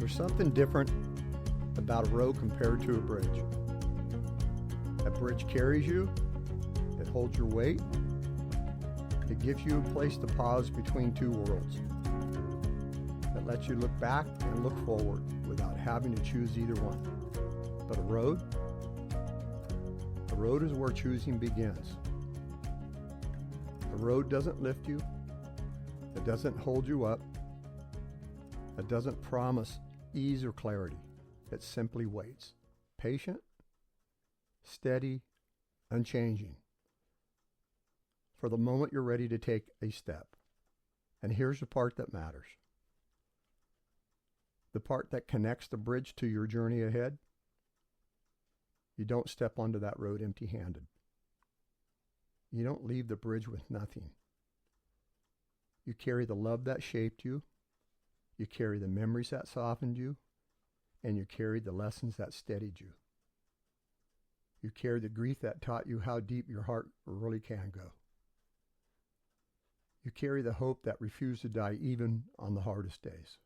There's something different about a road compared to a bridge. A bridge carries you, it holds your weight, it gives you a place to pause between two worlds. It lets you look back and look forward without having to choose either one. But a road is where choosing begins. A road doesn't lift you, it doesn't hold you up, it doesn't promise ease or clarity. It simply waits, patient, steady, unchanging, for the moment you're ready to take a step. And here's the part that matters. The part that connects the bridge to your journey ahead. You don't step onto that road empty-handed. You don't leave the bridge with nothing. You carry the love that shaped you. You carry the memories that softened you. And you carry the lessons that steadied you. You carry the grief that taught you how deep your heart really can go. You carry the hope that refused to die even on the hardest days.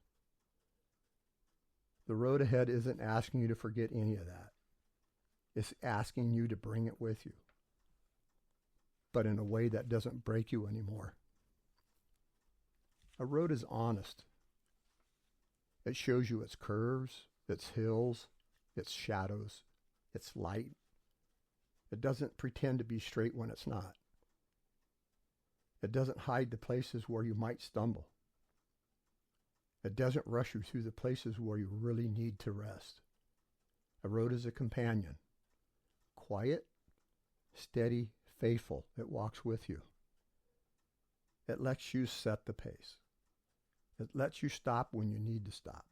The road ahead isn't asking you to forget any of that. It's asking you to bring it with you, but in a way that doesn't break you anymore. A road is honest. It shows you its curves, its hills, its shadows, its light. It doesn't pretend to be straight when it's not. It doesn't hide the places where you might stumble. It doesn't rush you through the places where you really need to rest. A road is a companion. Quiet, steady, faithful. It walks with you. It lets you set the pace. It lets you stop when you need to stop.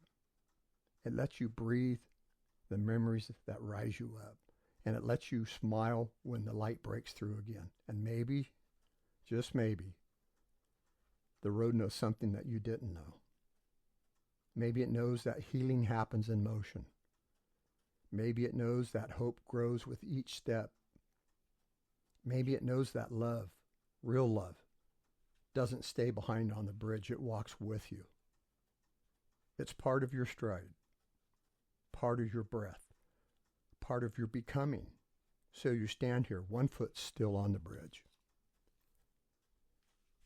It lets you breathe the memories that rise you up. And it lets you smile when the light breaks through again. And maybe, just maybe, the road knows something that you didn't know. Maybe it knows that healing happens in motion. Maybe it knows that hope grows with each step. Maybe it knows that love, real love, doesn't stay behind on the bridge. It walks with you. It's part of your stride, part of your breath, part of your becoming. So you stand here, one foot still on the bridge,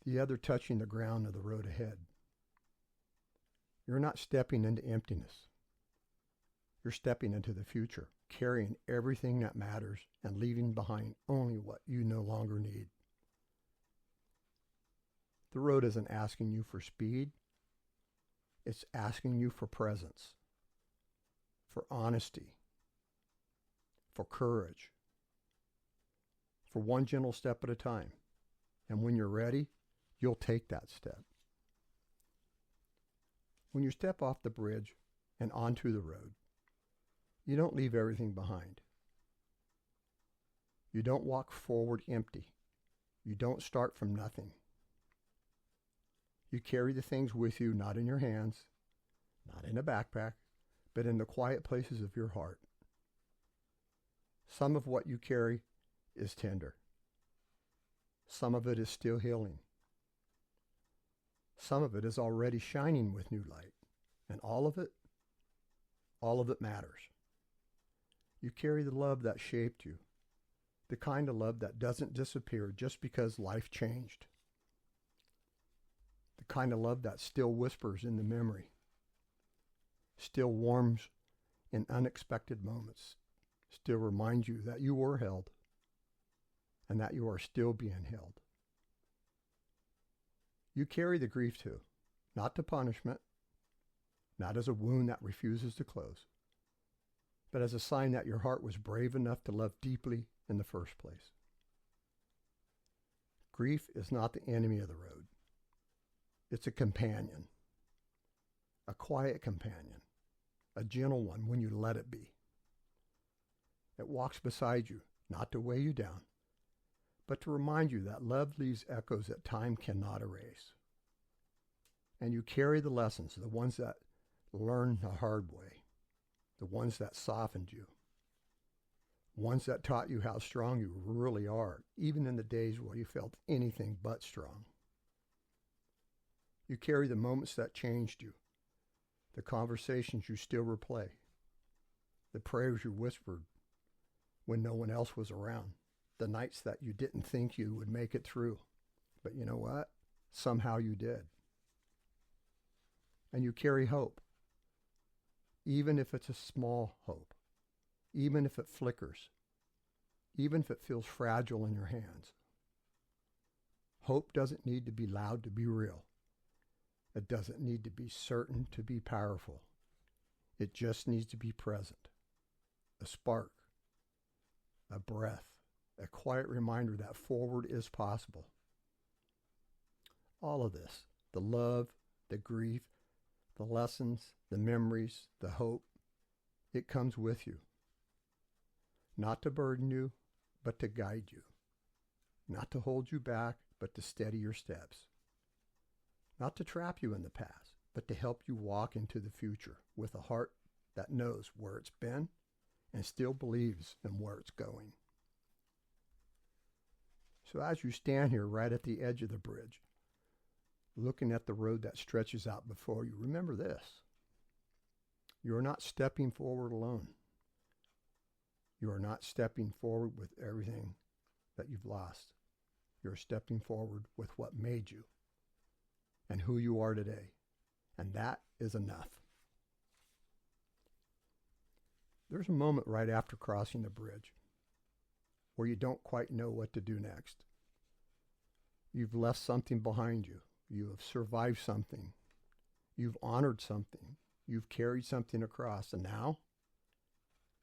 the other touching the ground of the road ahead. You're not stepping into emptiness. You're stepping into the future, carrying everything that matters and leaving behind only what you no longer need. The road isn't asking you for speed. It's asking you for presence, for honesty, for courage, for one gentle step at a time. And when you're ready, you'll take that step. When you step off the bridge and onto the road, you don't leave everything behind. You don't walk forward empty. You don't start from nothing. You carry the things with you, not in your hands, not in a backpack, but in the quiet places of your heart. Some of what you carry is tender. Some of it is still healing. Some of it is already shining with new light. And all of it matters. You carry the love that shaped you, the kind of love that doesn't disappear just because life changed, the kind of love that still whispers in the memory, still warms in unexpected moments, still reminds you that you were held and that you are still being held. You carry the grief too, not to punishment, not as a wound that refuses to close, but as a sign that your heart was brave enough to love deeply in the first place. Grief is not the enemy of the road. It's a companion, a quiet companion, a gentle one when you let it be. It walks beside you, not to weigh you down, but to remind you that love leaves echoes that time cannot erase. And you carry the lessons, the ones that learned the hard way, the ones that softened you, ones that taught you how strong you really are, even in the days where you felt anything but strong. You carry the moments that changed you, the conversations you still replay, the prayers you whispered when no one else was around, the nights that you didn't think you would make it through. But you know what? Somehow you did. And you carry hope, even if it's a small hope, even if it flickers, even if it feels fragile in your hands. Hope doesn't need to be loud to be real. It doesn't need to be certain to be powerful. It just needs to be present. A spark, a breath, a quiet reminder that forward is possible. All of this, the love, the grief, the lessons, the memories, the hope, it comes with you. Not to burden you, but to guide you. Not to hold you back, but to steady your steps. Not to trap you in the past, but to help you walk into the future with a heart that knows where it's been and still believes in where it's going. So as you stand here right at the edge of the bridge, looking at the road that stretches out before you, remember this. You are not stepping forward alone. You are not stepping forward with everything that you've lost. You're stepping forward with what made you and who you are today. And that is enough. There's a moment right after crossing the bridge where you don't quite know what to do next. You've left something behind you. You have survived something. You've honored something. You've carried something across. And now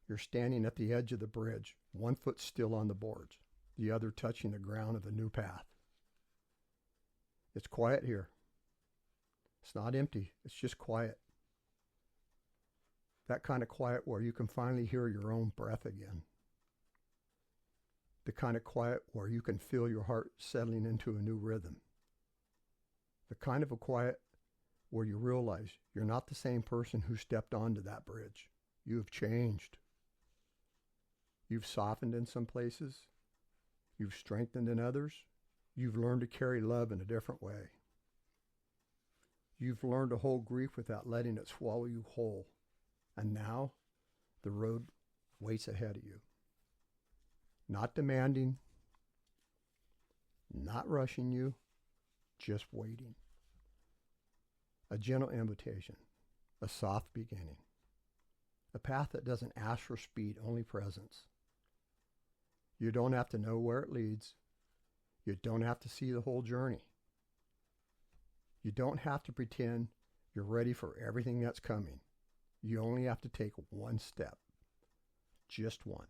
you're standing at the edge of the bridge, one foot still on the boards, the other touching the ground of the new path. It's quiet here. It's not empty. It's just quiet. That kind of quiet where you can finally hear your own breath again. The kind of quiet where you can feel your heart settling into a new rhythm. The kind of a quiet where you realize you're not the same person who stepped onto that bridge. You have changed. You've softened in some places. You've strengthened in others. You've learned to carry love in a different way. You've learned to hold grief without letting it swallow you whole. And now the road waits ahead of you. Not demanding, not rushing you, just waiting. A gentle invitation, a soft beginning. A path that doesn't ask for speed, only presence. You don't have to know where it leads. You don't have to see the whole journey. You don't have to pretend you're ready for everything that's coming. You only have to take one step. Just one.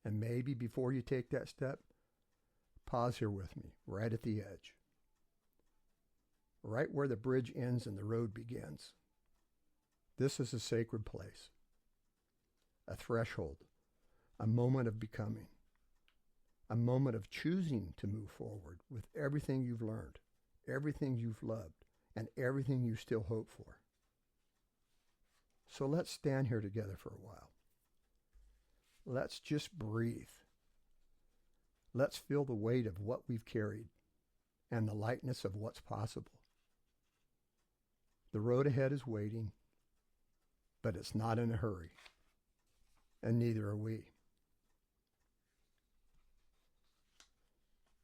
And maybe before you take that step, pause here with me, right at the edge. Right where the bridge ends and the road begins. This is a sacred place. A threshold. A moment of becoming. A moment of choosing to move forward with everything you've learned, everything you've loved, and everything you still hope for. So let's stand here together for a while. Let's just breathe. Let's feel the weight of what we've carried and the lightness of what's possible. The road ahead is waiting, but it's not in a hurry, and neither are we.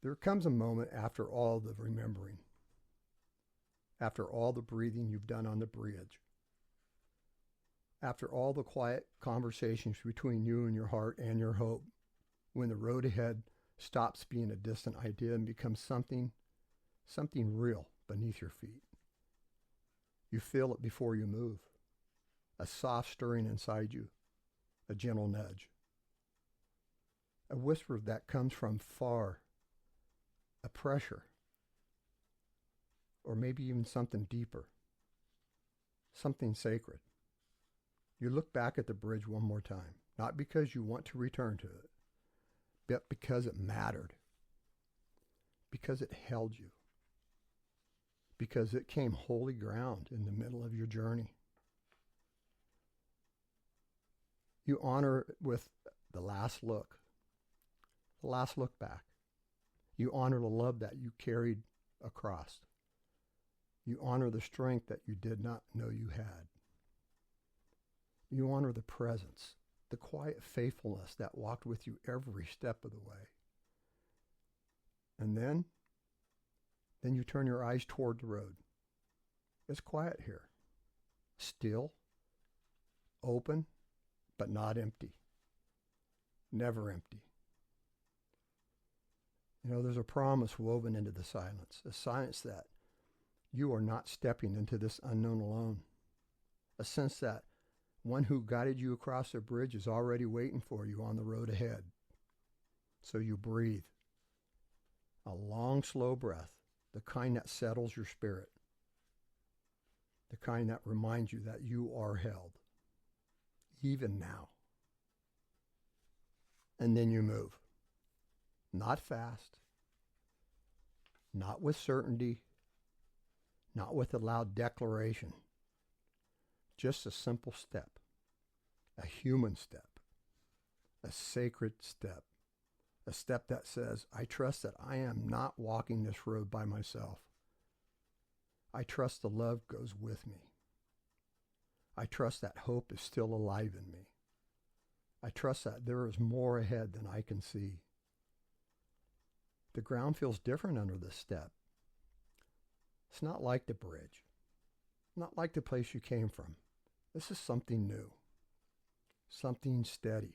There comes a moment after all the remembering, after all the breathing you've done on the bridge, after all the quiet conversations between you and your heart and your hope, when the road ahead stops being a distant idea and becomes something real beneath your feet. You feel it before you move, a soft stirring inside you, a gentle nudge, a whisper that comes from far, a pressure, or maybe even something deeper, something sacred. You look back at the bridge one more time, not because you want to return to it, but because it mattered, because it held you, because it came holy ground in the middle of your journey. You honor it with the last look back. You honor the love that you carried across. You honor the strength that you did not know you had. You honor the presence, the quiet faithfulness that walked with you every step of the way. And then you turn your eyes toward the road. It's quiet here. Still, open, but not empty. Never empty. You know, there's a promise woven into the silence, a silence that you are not stepping into this unknown alone, a sense that one who guided you across the bridge is already waiting for you on the road ahead. So you breathe, a long, slow breath, the kind that settles your spirit, the kind that reminds you that you are held, even now. And then you move. Not fast, not with certainty, not with a loud declaration, just a simple step, a human step, a sacred step, a step that says, I trust that I am not walking this road by myself. I trust the love goes with me. I trust that hope is still alive in me. I trust that there is more ahead than I can see. The ground feels different under this step. It's not like the bridge, not like the place you came from. This is something new, something steady,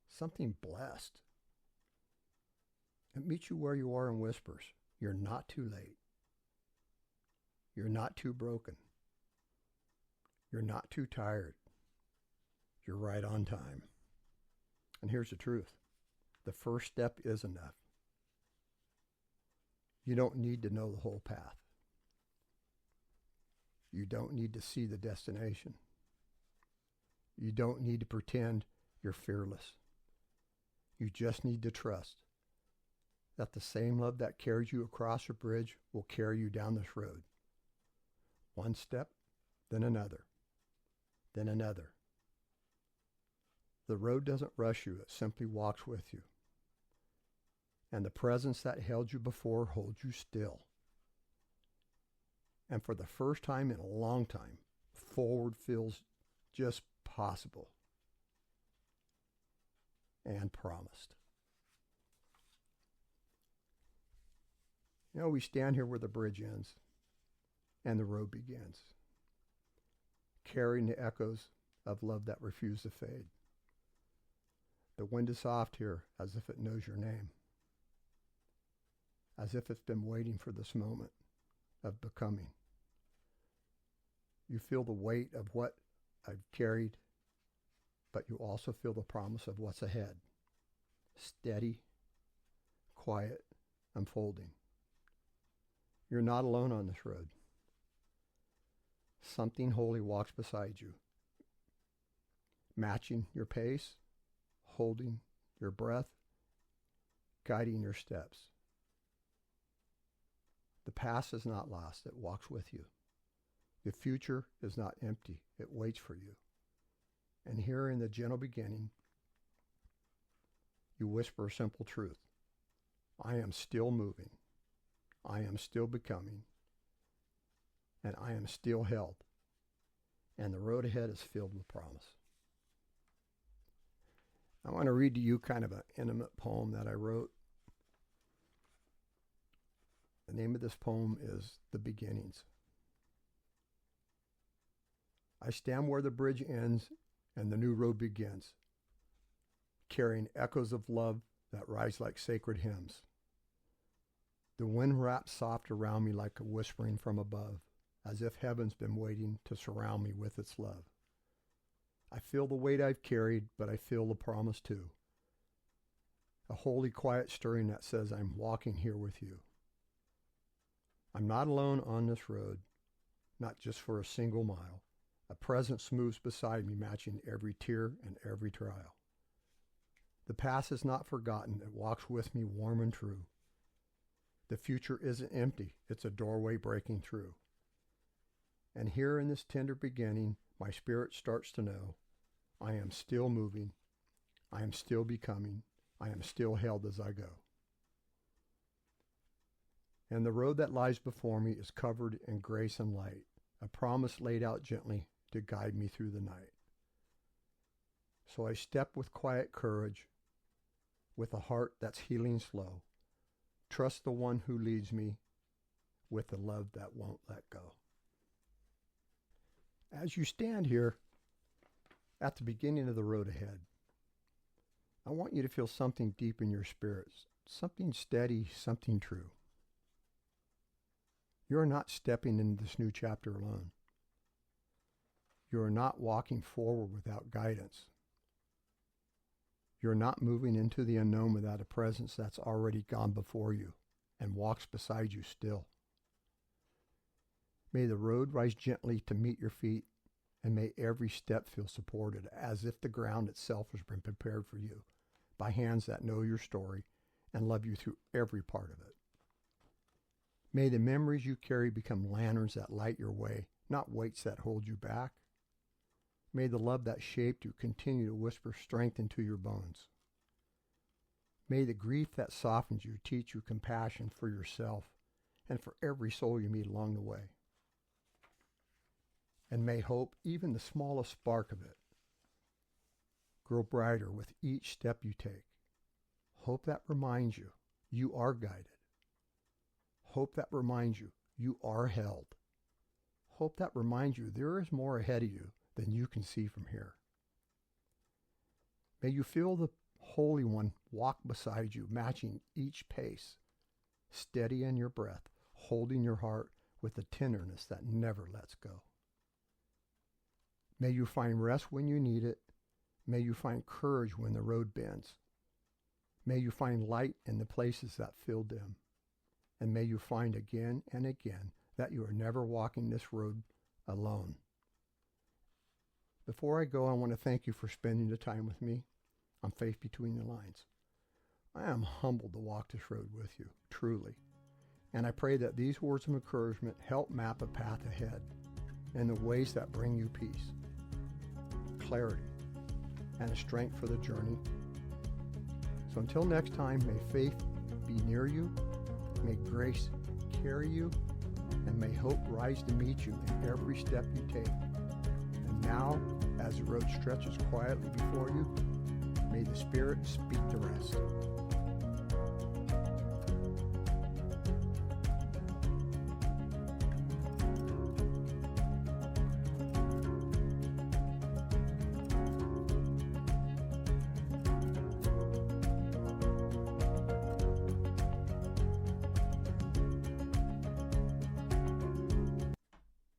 something blessed. It meets you where you are and whispers, you're not too late. You're not too broken. You're not too tired. You're right on time. And here's the truth. The first step is enough. You don't need to know the whole path. You don't need to see the destination. You don't need to pretend you're fearless. You just need to trust that the same love that carries you across a bridge will carry you down this road. One step, then another, then another. The road doesn't rush you, it simply walks with you. And the presence that held you before holds you still. And for the first time in a long time, forward feels just possible and promised. You know, we stand here where the bridge ends and the road begins, carrying the echoes of love that refuse to fade. The wind is soft here, as if it knows your name, as if it's been waiting for this moment of becoming. You feel the weight of what I've carried, but you also feel the promise of what's ahead. Steady, quiet, unfolding. You're not alone on this road. Something holy walks beside you, matching your pace, holding your breath, guiding your steps. The past is not lost, it walks with you. The future is not empty, it waits for you. And here in the gentle beginning, you whisper a simple truth. I am still moving. I am still becoming. And I am still held. And the road ahead is filled with promise. I want to read to you kind of an intimate poem that I wrote. The name of this poem is The Beginnings. I stand where the bridge ends and the new road begins, carrying echoes of love that rise like sacred hymns. The wind wraps soft around me like a whispering from above, as if heaven's been waiting to surround me with its love. I feel the weight I've carried, but I feel the promise too. A holy quiet stirring that says I'm walking here with you. I'm not alone on this road, not just for a single mile. A presence moves beside me, matching every tear and every trial. The past is not forgotten. It walks with me warm and true. The future isn't empty. It's a doorway breaking through. And here in this tender beginning, my spirit starts to know I am still moving. I am still becoming. I am still held as I go. And the road that lies before me is covered in grace and light, a promise laid out gently to guide me through the night. So I step with quiet courage, with a heart that's healing slow. Trust the one who leads me with the love that won't let go. As you stand here at the beginning of the road ahead, I want you to feel something deep in your spirits, something steady, something true. You're not stepping into this new chapter alone. You are not walking forward without guidance. You're not moving into the unknown without a presence that's already gone before you and walks beside you still. May the road rise gently to meet your feet, and may every step feel supported as if the ground itself has been prepared for you by hands that know your story and love you through every part of it. May the memories you carry become lanterns that light your way, not weights that hold you back. May the love that shaped you continue to whisper strength into your bones. May the grief that softens you teach you compassion for yourself and for every soul you meet along the way. And may hope, even the smallest spark of it, grow brighter with each step you take. Hope that reminds you you are guided. Hope that reminds you you are held. Hope that reminds you there is more ahead of you than you can see from here. May you feel the Holy One walk beside you, matching each pace, steady in your breath, holding your heart with a tenderness that never lets go. May you find rest when you need it. May you find courage when the road bends. May you find light in the places that feel dim. And may you find again and again that you are never walking this road alone. Before I go, I want to thank you for spending the time with me on Faith Between the Lines. I am humbled to walk this road with you, truly. And I pray that these words of encouragement help map a path ahead in the ways that bring you peace, clarity, and a strength for the journey. So until next time, may faith be near you, may grace carry you, and may hope rise to meet you in every step you take. And now, as the road stretches quietly before you, may the Spirit speak the rest.